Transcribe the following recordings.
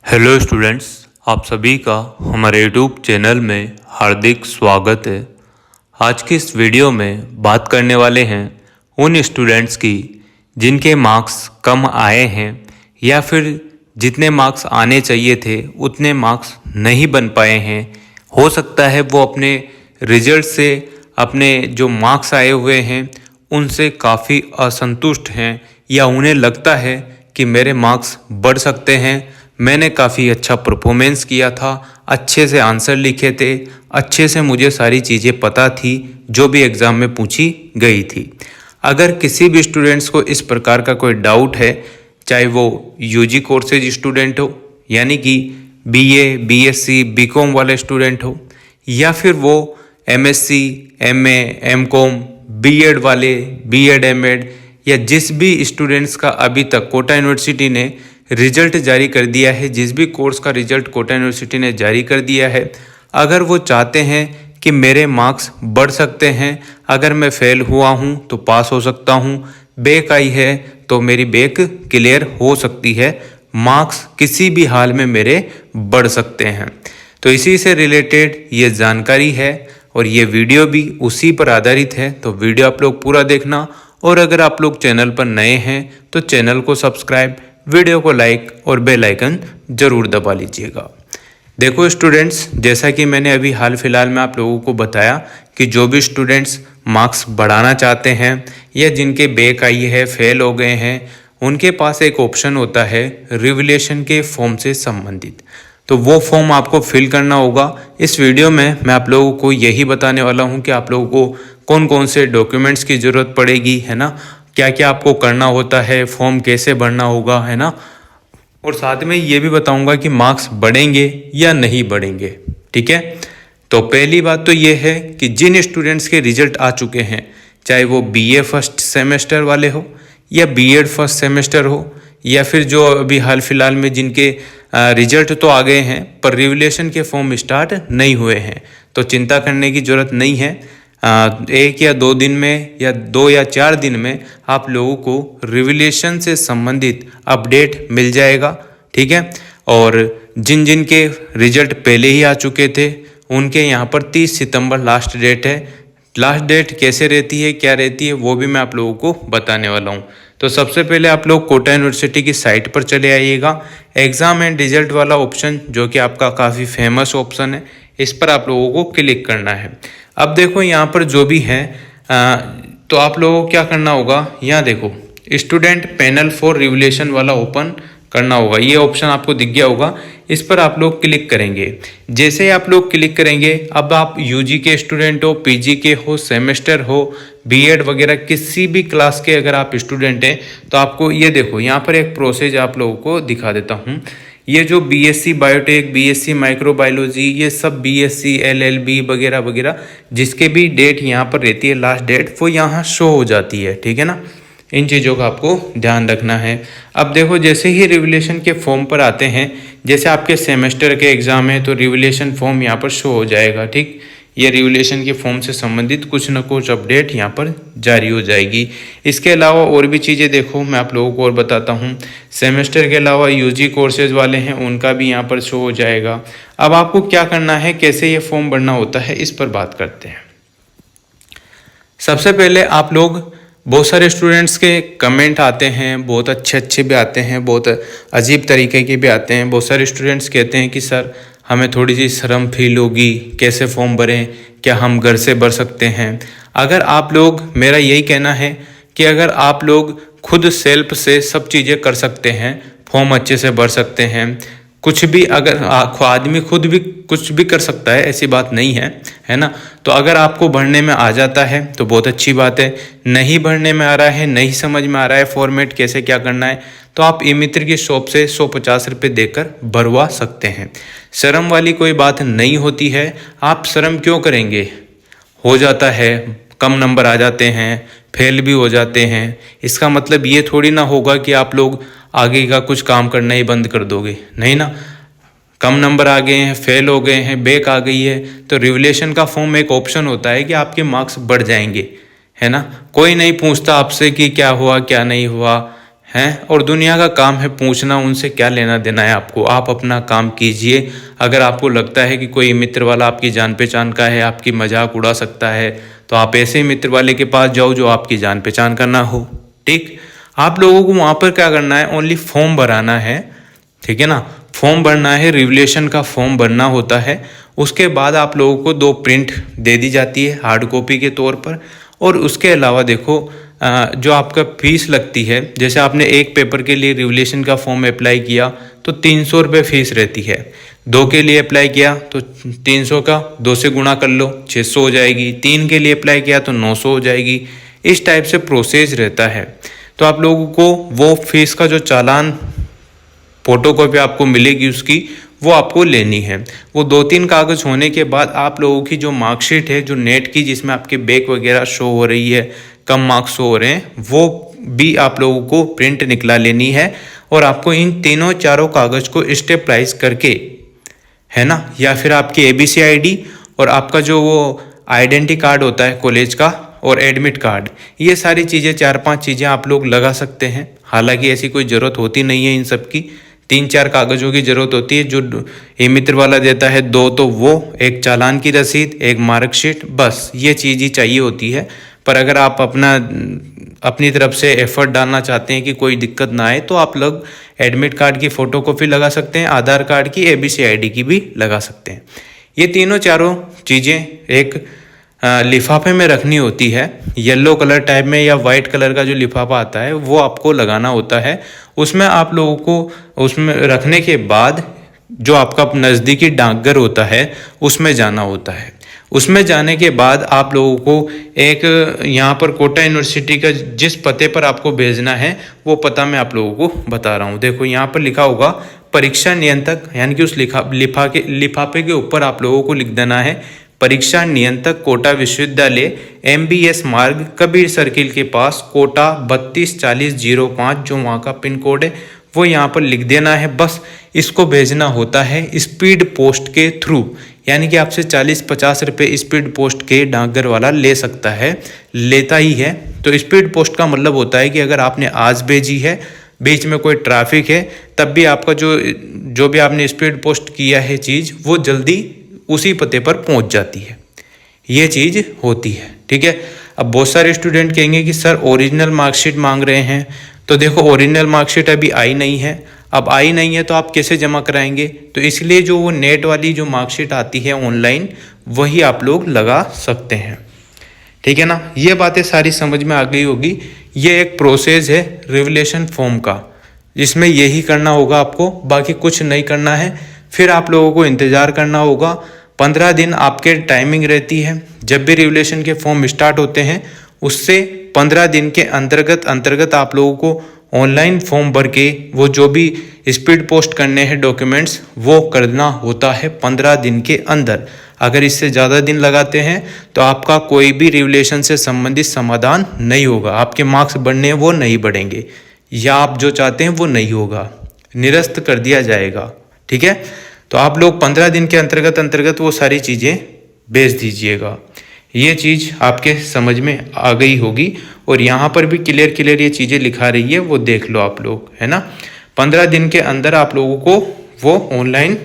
Hello students, आप सभी का हमारे यूट्यूब चैनल में हार्दिक स्वागत है। आज की इस वीडियो में बात करने वाले हैं उन स्टूडेंट्स की जिनके मार्क्स कम आए हैं या फिर जितने मार्क्स आने चाहिए थे उतने मार्क्स नहीं बन पाए हैं। हो सकता है वो अपने रिजल्ट से अपने जो मार्क्स आए हुए हैं उनसे काफ़ी असंतुष्ट हैं या उन्हें लगता है कि मेरे मार्क्स बढ़ सकते हैं। मैंने काफ़ी अच्छा परफॉर्मेंस किया था, अच्छे से आंसर लिखे थे, अच्छे से मुझे सारी चीज़ें पता थी जो भी एग्ज़ाम में पूछी गई थी। अगर किसी भी स्टूडेंट्स को इस प्रकार का कोई डाउट है, चाहे वो यूजी कोर्सेज स्टूडेंट हो यानी कि बीए, बीएससी, बीकॉम वाले स्टूडेंट हो या फिर वो एमएससी, एमए, एमकॉम, बीएड वाले, बीएड, एमएड या जिस भी स्टूडेंट्स का अभी तक कोटा यूनिवर्सिटी ने रिजल्ट जारी कर दिया है, जिस भी कोर्स का रिजल्ट कोटा यूनिवर्सिटी ने जारी कर दिया है, अगर वो चाहते हैं कि मेरे मार्क्स बढ़ सकते हैं, अगर मैं फेल हुआ हूँ तो पास हो सकता हूँ, बैक आई है तो मेरी बैक क्लियर हो सकती है, मार्क्स किसी भी हाल में मेरे बढ़ सकते हैं। तो इसी से रिलेटेड ये जानकारी है और ये वीडियो भी उसी पर आधारित है। तो वीडियो आप लोग पूरा देखना और अगर आप लोग चैनल पर नए हैं तो चैनल को सब्सक्राइब, वीडियो को लाइक और बेल आइकन ज़रूर दबा लीजिएगा। देखो स्टूडेंट्स, जैसा कि मैंने अभी हाल फिलहाल में आप लोगों को बताया कि जो भी स्टूडेंट्स मार्क्स बढ़ाना चाहते हैं या जिनके बैक आई है, फेल हो गए हैं, उनके पास एक ऑप्शन होता है रिवैल्यूएशन के फॉर्म से संबंधित। तो वो फॉर्म आपको फिल करना होगा। इस वीडियो में मैं आप लोगों को यही बताने वाला हूँ कि आप लोगों को कौन कौन से डॉक्यूमेंट्स की ज़रूरत पड़ेगी, है ना, क्या क्या आपको करना होता है, फॉर्म कैसे भरना होगा, है ना, और साथ में ये भी बताऊंगा कि मार्क्स बढ़ेंगे या नहीं बढ़ेंगे। ठीक है, तो पहली बात तो ये है कि जिन स्टूडेंट्स के रिजल्ट आ चुके हैं, चाहे वो बीए फर्स्ट सेमेस्टर वाले हो या बीएड फर्स्ट सेमेस्टर हो या फिर जो अभी हाल फिलहाल में जिनके रिजल्ट तो आ गए हैं पर रिवैल्यूएशन के फॉर्म स्टार्ट नहीं हुए हैं, तो चिंता करने की ज़रूरत नहीं है। 1 या 2 दिन में या 2 या 4 दिन में आप लोगों को रिवैल्यूएशन से संबंधित अपडेट मिल जाएगा। ठीक है, और जिन जिन के रिजल्ट पहले ही आ चुके थे उनके यहाँ पर 30 सितंबर लास्ट डेट है। लास्ट डेट कैसे रहती है, क्या रहती है, वो भी मैं आप लोगों को बताने वाला हूँ। तो सबसे पहले आप लोग कोटा यूनिवर्सिटी की साइट पर चले आइएगा। एग्ज़ाम एंड रिजल्ट वाला ऑप्शन जो कि आपका काफ़ी फेमस ऑप्शन है, इस पर आप लोगों को क्लिक करना है। अब देखो यहाँ पर जो भी है तो आप लोगों को क्या करना होगा, यहाँ देखो स्टूडेंट पैनल फॉर रिवैल्यूएशन वाला ओपन करना होगा। ये ऑप्शन आपको दिख गया होगा, इस पर आप लोग क्लिक करेंगे। जैसे ही आप लोग क्लिक करेंगे, अब आप यूजी के स्टूडेंट हो, पीजी के हो, सेमेस्टर हो, बीएड वगैरह किसी भी क्लास के अगर आप स्टूडेंट हैं तो आपको ये देखो यहाँ पर एक प्रोसेस आप लोगों को दिखा देता हूँ। ये जो बीएससी बायोटेक, बीएससी माइक्रोबायोलॉजी, ये सब बीएससी एलएलबी वगैरह वगैरह जिसके भी डेट यहाँ पर रहती है, लास्ट डेट, वो यहाँ शो हो जाती है। ठीक है ना, इन चीज़ों का आपको ध्यान रखना है। अब देखो जैसे ही रिवैल्यूएशन के फॉर्म पर आते हैं, जैसे आपके सेमेस्टर के एग्ज़ाम है तो रिवैल्यूएशन फॉर्म यहाँ पर शो हो जाएगा। ठीक, ये रिवैल्यूएशन के फॉर्म से संबंधित कुछ न कुछ अपडेट यहाँ पर जारी हो जाएगी। इसके अलावा और भी चीज़ें देखो मैं आप लोगों को और बताता हूँ। सेमेस्टर के अलावा यूजी कोर्सेज वाले हैं उनका भी यहाँ पर शो हो जाएगा। अब आपको क्या करना है, कैसे ये फॉर्म भरना होता है, इस पर बात करते हैं। सबसे पहले आप लोग, बहुत सारे स्टूडेंट्स के कमेंट आते हैं, बहुत अच्छे अच्छे भी आते हैं, बहुत अजीब तरीके के भी आते हैं। बहुत सारे स्टूडेंट्स कहते हैं कि सर हमें थोड़ी सी शर्म फील होगी, कैसे फॉर्म भरें, क्या हम घर से भर सकते हैं। अगर आप लोग, मेरा यही कहना है कि अगर आप लोग खुद सेल्फ से सब चीज़ें कर सकते हैं, फॉर्म अच्छे से भर सकते हैं, कुछ भी, अगर आदमी खुद भी कुछ भी कर सकता है, ऐसी बात नहीं है, है ना। तो अगर आपको भरने में आ जाता है तो बहुत अच्छी बात है। नहीं भरने में आ रहा है, नहीं समझ में आ रहा है फॉर्मेट कैसे क्या करना है, तो आप ई-मित्र की शॉप से 150 रुपये देकर भरवा सकते हैं। शर्म वाली कोई बात नहीं होती है। आप शर्म क्यों करेंगे, हो जाता है, कम नंबर आ जाते हैं, फेल भी हो जाते हैं, इसका मतलब ये थोड़ी ना होगा कि आप लोग आगे का कुछ काम करना ही बंद कर दोगे, नहीं ना। कम नंबर आ गए हैं, फेल हो गए हैं, बैक आ गई है, तो रिवैल्यूएशन का फॉर्म एक ऑप्शन होता है कि आपके मार्क्स बढ़ जाएंगे, है ना। कोई नहीं पूछता आपसे कि क्या हुआ क्या नहीं हुआ, हैं, और दुनिया का काम है पूछना, उनसे क्या लेना देना है आपको। आप अपना काम कीजिए। अगर आपको लगता है कि कोई मित्र वाला आपकी जान पहचान का है, आपकी मजाक उड़ा सकता है, तो आप ऐसे मित्र वाले के पास जाओ जो आपकी जान पहचान का ना हो। ठीक, आप लोगों को वहाँ पर क्या करना है, ओनली फॉर्म भराना है। ठीक है ना, फॉर्म भरना है, रिवलेशन का फॉर्म भरना होता है। उसके बाद आप लोगों को 2 प्रिंट दे दी जाती है हार्ड कॉपी के तौर पर। और उसके अलावा देखो जो आपका फीस लगती है, जैसे आपने एक पेपर के लिए रिवलेशन का फॉर्म अप्लाई किया तो 300 रुपये फीस रहती है। 2 के लिए अप्लाई किया तो 300 का 2 से गुणा कर लो, 600 हो जाएगी। 3 के लिए अप्लाई किया तो 900 हो जाएगी। इस टाइप से प्रोसेस रहता है। तो आप लोगों को वो फीस का जो चालान फोटोकॉपी आपको मिलेगी उसकी, वो आपको लेनी है। वो 2-3 कागज़ होने के बाद आप लोगों की जो मार्कशीट है जो नेट की, जिसमें आपके बैक वगैरह शो हो रही है, कम मार्क्स शो हो रहे हैं, वो भी आप लोगों को प्रिंट निकला लेनी है। और आपको इन तीनों चारों कागज़ को स्टेपलाइज करके, है ना, या फिर आपकी ABC ID और आपका जो वो आइडेंटिटी कार्ड होता है कॉलेज का और एडमिट कार्ड, ये सारी चीज़ें 4-5 चीज़ें आप लोग लगा सकते हैं। हालांकि ऐसी कोई ज़रूरत होती नहीं है इन सब की। 3-4 कागज़ों की ज़रूरत होती है। जो ये मित्र वाला देता है 2, तो वो एक चालान की रसीद, एक मार्कशीट, बस ये चीज़ ही चाहिए होती है। पर अगर आप अपनी तरफ से एफर्ट डालना चाहते हैं कि कोई दिक्कत ना आए, तो आप लोग एडमिट कार्ड की फ़ोटोकॉपी लगा सकते हैं, आधार कार्ड की, ABC ID की भी लगा सकते हैं। ये तीनों चारों चीज़ें एक लिफाफे में रखनी होती है। येलो कलर टाइप में या वाइट कलर का जो लिफाफा आता है वो आपको लगाना होता है। उसमें आप लोगों को उसमें रखने के बाद जो आपका नज़दीकी डाकघर होता है उसमें जाना होता है। उसमें जाने के बाद आप लोगों को एक यहाँ पर कोटा यूनिवर्सिटी का जिस पते पर आपको भेजना है वो पता मैं आप लोगों को बता रहा हूँ। देखो यहाँ पर लिखा होगा परीक्षा नियंत्रक, यानी कि उस लिफाफे के ऊपर आप लोगों को लिख देना है परीक्षा नियंत्रक कोटा विश्वविद्यालय, MBS मार्ग, कबीर सर्किल के पास, कोटा 324005, जो वहाँ का पिन कोड है वो यहाँ पर लिख देना है। बस इसको भेजना होता है स्पीड पोस्ट के थ्रू, यानी कि आपसे 40-50 रुपये स्पीड पोस्ट के डाकघर वाला ले सकता है, लेता ही है। तो स्पीड पोस्ट का मतलब होता है कि अगर आपने आज भेजी है, बीच में कोई ट्रैफिक है, तब भी आपका जो भी आपने स्पीड पोस्ट किया है चीज़, वो जल्दी उसी पते पर पहुंच जाती है। ये चीज़ होती है। ठीक है। अब बहुत सारे स्टूडेंट कहेंगे कि सर ओरिजिनल मार्कशीट मांग रहे हैं, तो देखो ओरिजिनल मार्कशीट अभी आई नहीं है। अब आई नहीं है तो आप कैसे जमा कराएंगे? तो इसलिए जो वो नेट वाली जो मार्कशीट आती है ऑनलाइन, वही आप लोग लगा सकते हैं। ठीक है ना, ये बातें सारी समझ में आ गई होगी। ये एक प्रोसेस है रिवलेशन फॉर्म का, जिसमें यही करना होगा आपको, बाकी कुछ नहीं करना है। फिर आप लोगों को इंतज़ार करना होगा। 15 दिन आपके टाइमिंग रहती है। जब भी रिवलेशन के फॉर्म स्टार्ट होते हैं उससे 15 दिन के अंतर्गत आप लोगों को ऑनलाइन फॉर्म भर के वो जो भी स्पीड पोस्ट करने हैं डॉक्यूमेंट्स, वो करना होता है 15 दिन के अंदर। अगर इससे ज़्यादा दिन लगाते हैं तो आपका कोई भी रिवलेशन से संबंधित समाधान नहीं होगा। आपके मार्क्स बढ़ने वो नहीं बढ़ेंगे, या आप जो चाहते हैं वो नहीं होगा, निरस्त कर दिया जाएगा। ठीक है, तो आप लोग 15 दिन के अंतर्गत वो सारी चीज़ें भेज दीजिएगा। ये चीज़ आपके समझ में आ गई होगी, और यहाँ पर भी क्लियर ये चीज़ें लिखा रही है, वो देख लो आप लोग, है ना। 15 दिन के अंदर आप लोगों को वो ऑनलाइन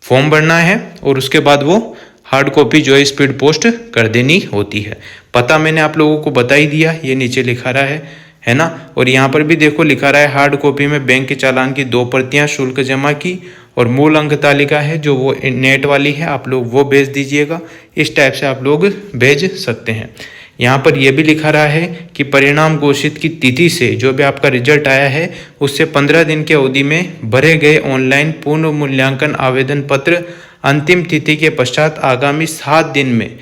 फॉर्म भरना है, और उसके बाद वो हार्ड कॉपी जो है स्पीड पोस्ट कर देनी होती है। पता मैंने आप लोगों को बता ही दिया, ये नीचे लिखा रहा है ना। और यहाँ पर भी देखो लिखा रहा है हार्ड कॉपी में बैंक के चालान की 2 प्रतियाँ शुल्क जमा की, और मूल अंक तालिका है जो वो नेट वाली है, आप लोग वो भेज दीजिएगा। इस टाइप से आप लोग भेज सकते हैं। यहाँ पर यह भी लिखा रहा है कि परिणाम घोषित की तिथि से, जो भी आपका रिजल्ट आया है उससे 15 दिन की अवधि में भरे गए ऑनलाइन पूर्ण मूल्यांकन आवेदन पत्र अंतिम तिथि के पश्चात आगामी 7 दिन में,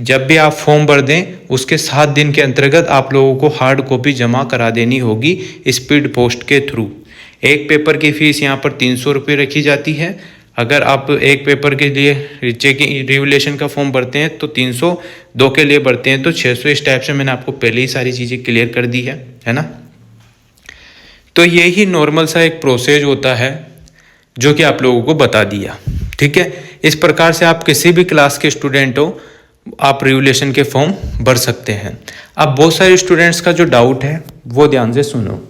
जब भी आप फॉर्म भर दें उसके 7 दिन के अंतर्गत आप लोगों को हार्ड कॉपी जमा करा देनी होगी स्पीड पोस्ट के थ्रू। एक पेपर की फ़ीस यहाँ पर 300 रुपये रखी जाती है। अगर आप एक पेपर के लिए चेकिंग रिवलेशन का फॉर्म भरते हैं तो 300, 2 के लिए भरते हैं तो 600। इस टाइप से मैंने आपको पहले ही सारी चीज़ें क्लियर कर दी है ना। तो यही नॉर्मल सा एक प्रोसेस होता है जो कि आप लोगों को बता दिया। ठीक है, इस प्रकार से आप किसी भी क्लास के स्टूडेंट हो, आप रिवलेशन के फॉर्म भर सकते हैं। अब बहुत सारे स्टूडेंट्स का जो डाउट है वो ध्यान से सुनो।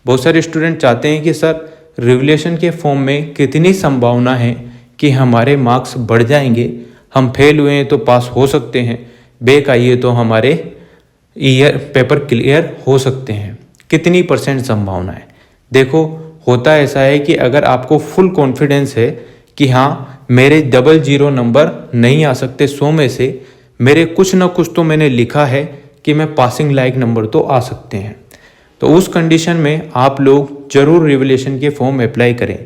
बहुत सारे स्टूडेंट चाहते हैं कि सर रिवोल्यूशन के फॉर्म में कितनी संभावना है कि हमारे मार्क्स बढ़ जाएंगे, हम फेल हुए हैं तो पास हो सकते हैं, बैक आइए तो हमारे पेपर क्लियर हो सकते हैं, कितनी % संभावना है। देखो होता ऐसा है कि अगर आपको फुल कॉन्फिडेंस है कि हाँ मेरे 00 नंबर नहीं आ सकते 100 में से, मेरे कुछ ना कुछ तो मैंने लिखा है कि मैं पासिंग लायक नंबर तो आ सकते हैं, तो उस कंडीशन में आप लोग जरूर रिवोल्यूशन के फॉर्म अप्लाई करें।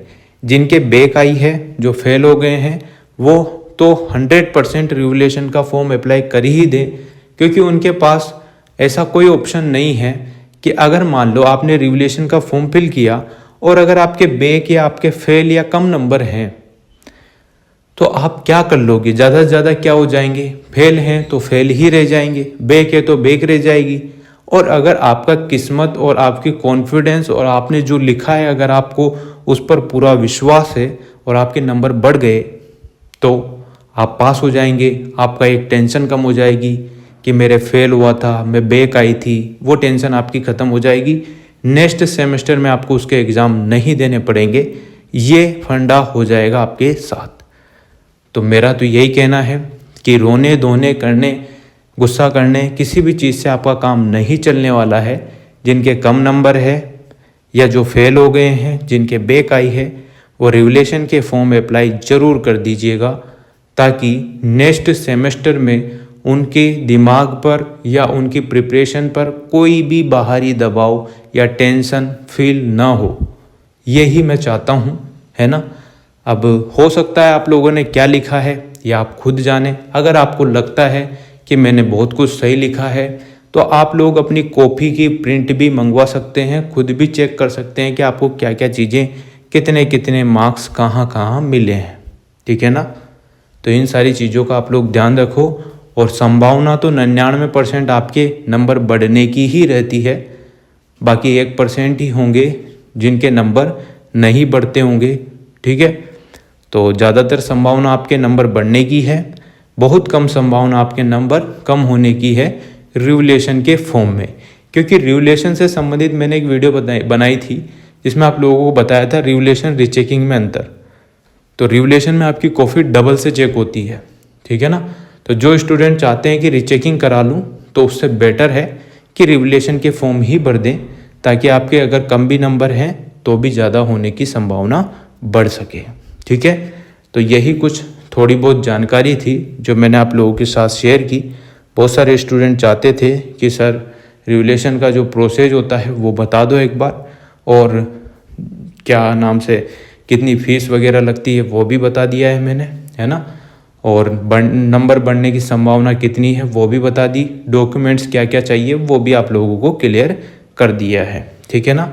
जिनके बैक आई है, जो फेल हो गए हैं, वो तो 100% रिवोल्यूशन का फॉर्म अप्लाई कर ही दें, क्योंकि उनके पास ऐसा कोई ऑप्शन नहीं है कि अगर मान लो आपने रिवोल्यूशन का फॉर्म फिल किया और अगर आपके बैक या आपके फेल या कम नंबर हैं तो आप क्या कर लोगे, ज़्यादा से ज़्यादा क्या हो जाएंगे, फेल हैं तो फेल ही रह जाएंगे, बैक है तो बैक रह जाएगी। और अगर आपका किस्मत और आपकी कॉन्फिडेंस और आपने जो लिखा है अगर आपको उस पर पूरा विश्वास है और आपके नंबर बढ़ गए तो आप पास हो जाएंगे, आपका एक टेंशन कम हो जाएगी कि मेरे फेल हुआ था, मैं बैक आई थी, वो टेंशन आपकी ख़त्म हो जाएगी। नेक्स्ट सेमेस्टर में आपको उसके एग्ज़ाम नहीं देने पड़ेंगे, ये फंडा हो जाएगा आपके साथ। तो मेरा तो यही कहना है कि रोने धोने करने गुस्सा करने किसी भी चीज़ से आपका काम नहीं चलने वाला है। जिनके कम नंबर है या जो फेल हो गए हैं, जिनके बैक आई है, वो रिवोल्यूशन के फॉर्म अप्लाई ज़रूर कर दीजिएगा, ताकि नेक्स्ट सेमेस्टर में उनके दिमाग पर या उनकी प्रिपरेशन पर कोई भी बाहरी दबाव या टेंशन फील ना हो। यही मैं चाहता हूँ, है ना। अब हो सकता है आप लोगों ने क्या लिखा है या आप खुद जाने। अगर आपको लगता है कि मैंने बहुत कुछ सही लिखा है तो आप लोग अपनी कॉपी की प्रिंट भी मंगवा सकते हैं, खुद भी चेक कर सकते हैं कि आपको क्या क्या चीज़ें, कितने कितने मार्क्स कहाँ कहाँ मिले हैं, ठीक है ना। तो इन सारी चीज़ों का आप लोग ध्यान रखो। और संभावना तो 99% आपके नंबर बढ़ने की ही रहती है, बाकी 1% ही होंगे जिनके नंबर नहीं बढ़ते होंगे, ठीक है। तो ज़्यादातर संभावना आपके नंबर बढ़ने की है, बहुत कम संभावना आपके नंबर कम होने की है रिवोल्यूशन के फॉर्म में। क्योंकि रिवोल्यूशन से संबंधित मैंने एक वीडियो बनाई थी जिसमें आप लोगों को बताया था रिवोल्यूशन रीचेकिंग में अंतर। तो रिवोल्यूशन में आपकी कॉपी डबल से चेक होती है, ठीक है ना। तो जो स्टूडेंट चाहते हैं कि रीचेकिंग करा लूँ तो उससे बेटर है कि रिवोल्यूशन के फॉर्म ही भर दें, ताकि आपके अगर कम भी नंबर हैं तो भी ज़्यादा होने की संभावना बढ़ सके, ठीक है। तो यही कुछ थोड़ी बहुत जानकारी थी जो मैंने आप लोगों के साथ शेयर की। बहुत सारे स्टूडेंट चाहते थे कि सर रिवोल्यूशन का जो प्रोसेस होता है वो बता दो एक बार, और क्या नाम से कितनी फ़ीस वगैरह लगती है वो भी बता दिया है मैंने, है ना। और नंबर बढ़ने की संभावना कितनी है वो भी बता दी, डॉक्यूमेंट्स क्या क्या चाहिए वो भी आप लोगों को क्लियर कर दिया है, ठीक है ना।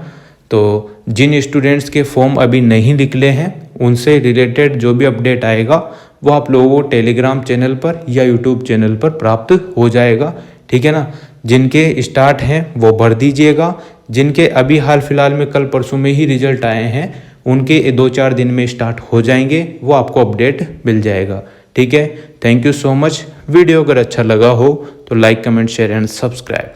तो जिन स्टूडेंट्स के फॉर्म अभी नहीं निकले हैं उनसे रिलेटेड जो भी अपडेट आएगा वो आप लोगों को टेलीग्राम चैनल पर या यूट्यूब चैनल पर प्राप्त हो जाएगा, ठीक है ना। जिनके स्टार्ट हैं वो भर दीजिएगा, जिनके अभी हाल फिलहाल में कल परसों में ही रिजल्ट आए हैं उनके 2-4 दिन में स्टार्ट हो जाएंगे, वो आपको अपडेट मिल जाएगा, ठीक है। Thank you so much. Video अगर अच्छा लगा हो तो like comment share and subscribe.